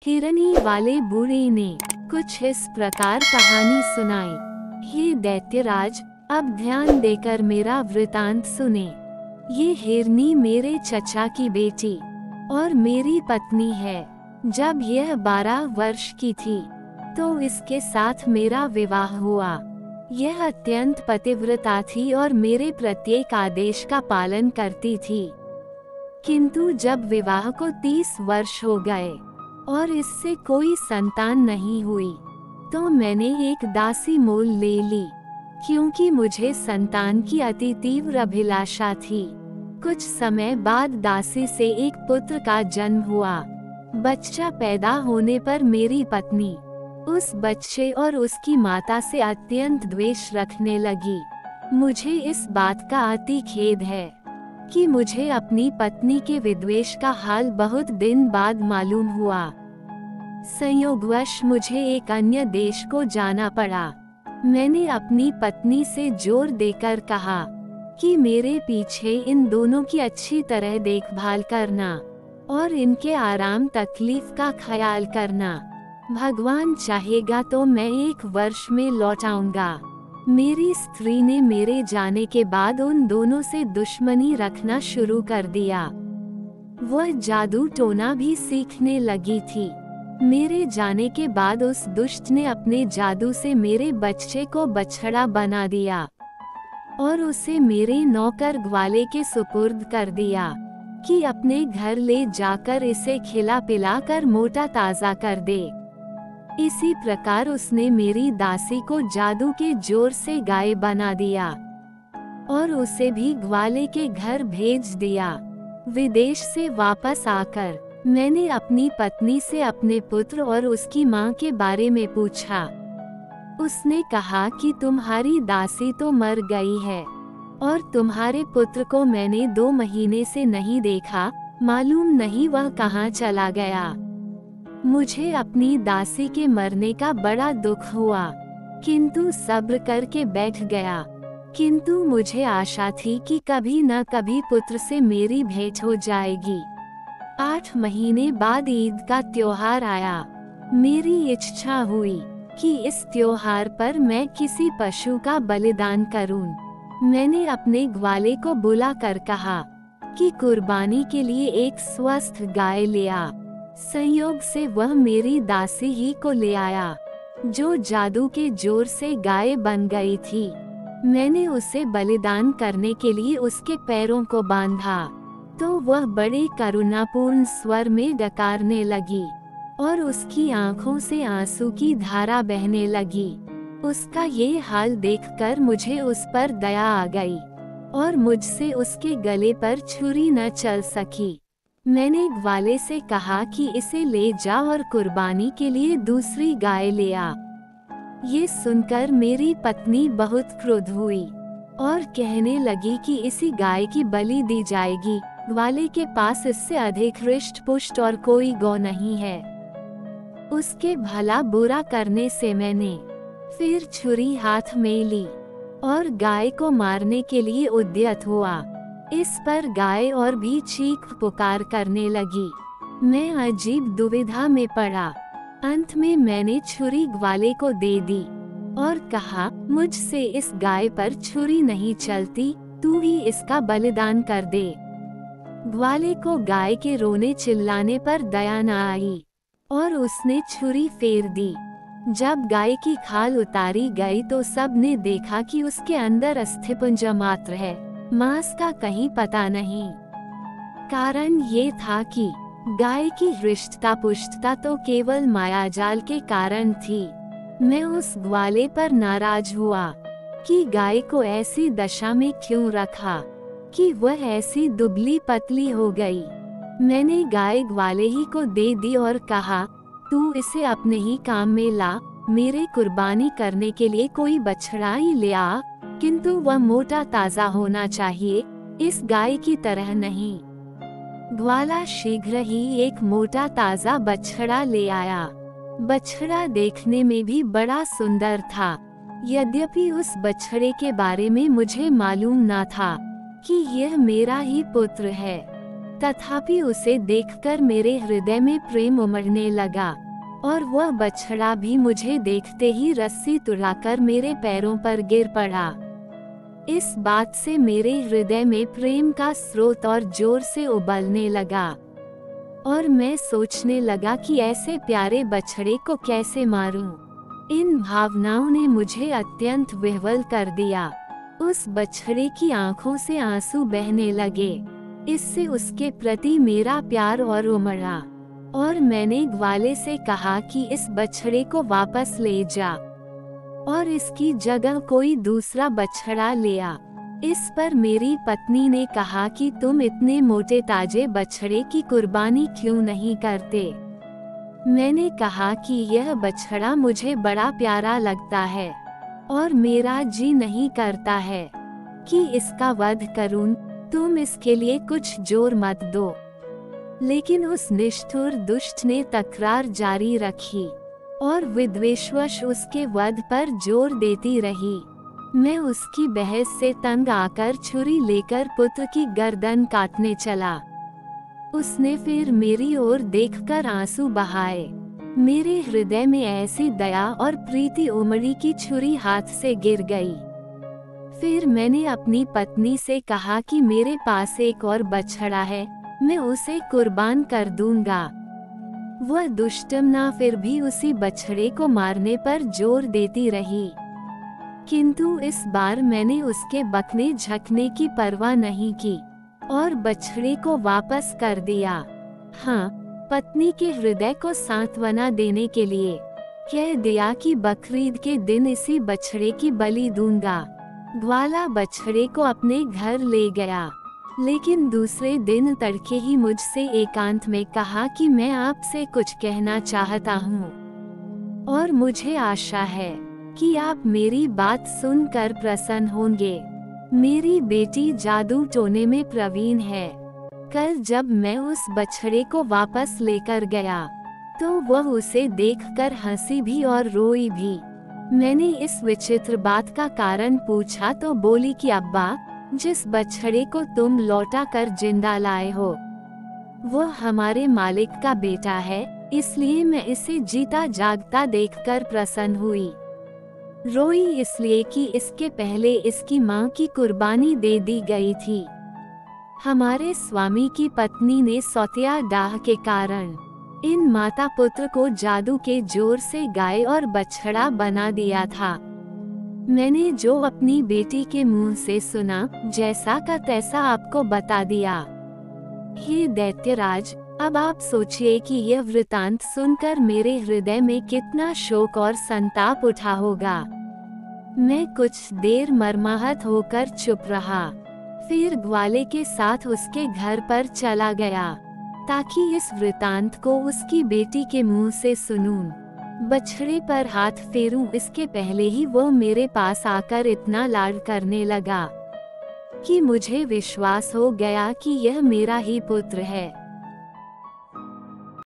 हिरनी वाले बूढ़े ने कुछ इस प्रकार कहानी सुनाई। हे दैत्यराज, अब ध्यान देकर मेरा वृतांत सुने। ये हिरनी मेरे चचा की बेटी और मेरी पत्नी है। जब यह 12 वर्ष की थी तो इसके साथ मेरा विवाह हुआ। यह अत्यंत पतिव्रता थी और मेरे प्रत्येक आदेश का पालन करती थी। किंतु जब विवाह को 30 वर्ष हो गए और इससे कोई संतान नहीं हुई तो मैंने एक दासी मोल ले ली, क्योंकि मुझे संतान की अति तीव्र अभिलाषा थी। कुछ समय बाद दासी से एक पुत्र का जन्म हुआ। बच्चा पैदा होने पर मेरी पत्नी उस बच्चे और उसकी माता से अत्यंत द्वेष रखने लगी। मुझे इस बात का अति खेद है कि मुझे अपनी पत्नी के विद्वेष का हाल बहुत दिन बाद मालूम हुआ। संयोगवश मुझे एक अन्य देश को जाना पड़ा। मैंने अपनी पत्नी से जोर देकर कहा कि मेरे पीछे इन दोनों की अच्छी तरह देखभाल करना और इनके आराम तकलीफ का ख्याल करना। भगवान चाहेगा तो मैं 1 वर्ष में लौट आऊंगा। मेरी स्त्री ने मेरे जाने के बाद उन दोनों से दुश्मनी रखना शुरू कर दिया। वह जादू टोना भी सीखने लगी थी। मेरे जाने के बाद उस दुष्ट ने अपने जादू से मेरे बच्चे को बछड़ा बना दिया और उसे मेरे नौकर ग्वाले के सुपुर्द कर दिया कि अपने घर ले जाकर इसे खिला पिला कर मोटा ताजा कर दे। इसी प्रकार उसने मेरी दासी को जादू के जोर से गाय बना दिया और उसे भी ग्वाले के घर भेज दिया। विदेश से वापस आकर मैंने अपनी पत्नी से अपने पुत्र और उसकी माँ के बारे में पूछा। उसने कहा कि तुम्हारी दासी तो मर गई है और तुम्हारे पुत्र को मैंने 2 महीने से नहीं देखा, मालूम नहीं वह कहाँ चला गया। मुझे अपनी दासी के मरने का बड़ा दुख हुआ, किंतु सब्र करके बैठ गया। किंतु मुझे आशा थी कि कभी न कभी पुत्र से मेरी भेंट हो जाएगी। 8 महीने बाद ईद का त्योहार आया। मेरी इच्छा हुई कि इस त्योहार पर मैं किसी पशु का बलिदान करूं। मैंने अपने ग्वाले को बुलाकर कहा कि कुर्बानी के लिए एक स्वस्थ गाय ले आ। संयोग से वह मेरी दासी ही को ले आया, जो जादू के जोर से गाय बन गई थी। मैंने उसे बलिदान करने के लिए उसके पैरों को बांधा तो वह बड़े करुणापूर्ण स्वर में डकारने लगी और उसकी आंखों से आंसू की धारा बहने लगी। उसका ये हाल देखकर मुझे उस पर दया आ गई और मुझसे उसके गले पर छुरी न चल सकी। मैंने ग्वाले से कहा कि इसे ले जा और कुर्बानी के लिए दूसरी गाय ले आ। ये सुनकर मेरी पत्नी बहुत क्रुद्ध हुई और कहने लगी कि इसी गाय की बलि दी जाएगी। ग्वाले के पास इससे अधिक हृष्ट पुष्ट और कोई गौ नहीं है। उसके भला बुरा करने से मैंने फिर छुरी हाथ में ली और गाय को मारने के लिए उद्यत हुआ। इस पर गाय और भी चीख पुकार करने लगी। मैं अजीब दुविधा में पड़ा। अंत में मैंने छुरी ग्वाले को दे दी और कहा, मुझसे इस गाय पर छुरी नहीं चलती, तू ही इसका बलिदान कर दे। ग्वाले को गाय के रोने चिल्लाने पर दया न आई और उसने छुरी फेर दी। जब गाय की खाल उतारी गई तो सब ने देखा कि उसके अंदर अस्थिपुंज मात्र है, मांस का कहीं पता नहीं। कारण ये था कि गाय की हृष्टता पुष्टता तो केवल मायाजाल के कारण थी। मैं उस ग्वाले पर नाराज हुआ कि गाय को ऐसी दशा में क्यों रखा कि वह ऐसी दुबली पतली हो गई। मैंने गाय ग्वाले ही को दे दी और कहा, तू इसे अपने ही काम में ला। मेरे कुर्बानी करने के लिए कोई बछड़ा ही ले आ, किंतु वह मोटा ताजा होना चाहिए, इस गाय की तरह नहीं। ग्वाला शीघ्र ही एक मोटा ताजा बछड़ा ले आया। बछड़ा देखने में भी बड़ा सुंदर था, यद्यपि उस बछड़े के बारे में मुझे मालूम न था कि यह मेरा ही पुत्र है। तथापि उसे देखकर मेरे हृदय में प्रेम उमड़ने लगा, और वह बछड़ा भी मुझे देखते ही रस्सी तुड़ाकर मेरे पैरों पर गिर पड़ा। इस बात से मेरे हृदय में प्रेम का स्रोत और जोर से उबलने लगा, और मैं सोचने लगा कि ऐसे प्यारे बछड़े को कैसे मारूं। इन भावनाओं ने मुझे अत्यंत विह्वल कर दिया। उस बछड़े की आंखों से आंसू बहने लगे। इससे उसके प्रति मेरा प्यार और उमड़ा, और मैंने ग्वाले से कहा कि इस बछड़े को वापस ले जा और इसकी जगह कोई दूसरा बछड़ा ले आ। इस पर मेरी पत्नी ने कहा कि तुम इतने मोटे ताजे बछड़े की कुर्बानी क्यों नहीं करते। मैंने कहा कि यह बछड़ा मुझे बड़ा प्यारा लगता है और मेरा जी नहीं करता है कि इसका वध करूं। तुम इसके लिए कुछ जोर मत दो। लेकिन उस निष्ठुर दुष्ट ने तकरार जारी रखी और विद्वेषवश उसके वध पर जोर देती रही। मैं उसकी बहस से तंग आकर छुरी लेकर पुत्र की गर्दन काटने चला। उसने फिर मेरी ओर देखकर आंसू बहाए। मेरे हृदय में ऐसी दया और प्रीति उमड़ी कि छुरी हाथ से गिर गई। फिर मैंने अपनी पत्नी से कहा कि मेरे पास एक और बछड़ा है, मैं उसे कुर्बान कर दूंगा। वह दुष्टमना फिर भी उसी बछड़े को मारने पर जोर देती रही, किंतु इस बार मैंने उसके बकने झकने की परवाह नहीं की और बछड़े को वापस कर दिया। हाँ, पत्नी के हृदय को सांत्वना देने के लिए कह दिया कि बकरीद के दिन इसी बछड़े की बलि दूंगा। ग्वाला बछड़े को अपने घर ले गया, लेकिन दूसरे दिन तड़के ही मुझसे एकांत में कहा कि मैं आपसे कुछ कहना चाहता हूँ और मुझे आशा है कि आप मेरी बात सुनकर प्रसन्न होंगे। मेरी बेटी जादू टोने में प्रवीण है। कल जब मैं उस बछड़े को वापस लेकर गया तो वह उसे देखकर हंसी भी और रोई भी। मैंने इस विचित्र बात का कारण पूछा तो बोली कि अब्बा, जिस बछड़े को तुम लौटा कर जिंदा लाए हो वह हमारे मालिक का बेटा है, इसलिए मैं इसे जीता जागता देखकर प्रसन्न हुई। रोई इसलिए कि इसके पहले इसकी मां की कुर्बानी दे दी गई थी। हमारे स्वामी की पत्नी ने सौतिया डाह के कारण इन माता पुत्र को जादू के जोर से गाय और बछड़ा बना दिया था। मैंने जो अपनी बेटी के मुंह से सुना, जैसा का तैसा आपको बता दिया। हे दैत्यराज, अब आप सोचिए कि यह वृतांत सुनकर मेरे हृदय में कितना शोक और संताप उठा होगा। मैं कुछ देर मर्माहत होकर चुप रहा, फिर ग्वाले के साथ उसके घर पर चला गया ताकि इस वृतांत को उसकी बेटी के मुंह से सुनूं। बछड़े पर हाथ फेरूं इसके पहले ही वो मेरे पास आकर इतना लाड करने लगा कि मुझे विश्वास हो गया कि यह मेरा ही पुत्र है।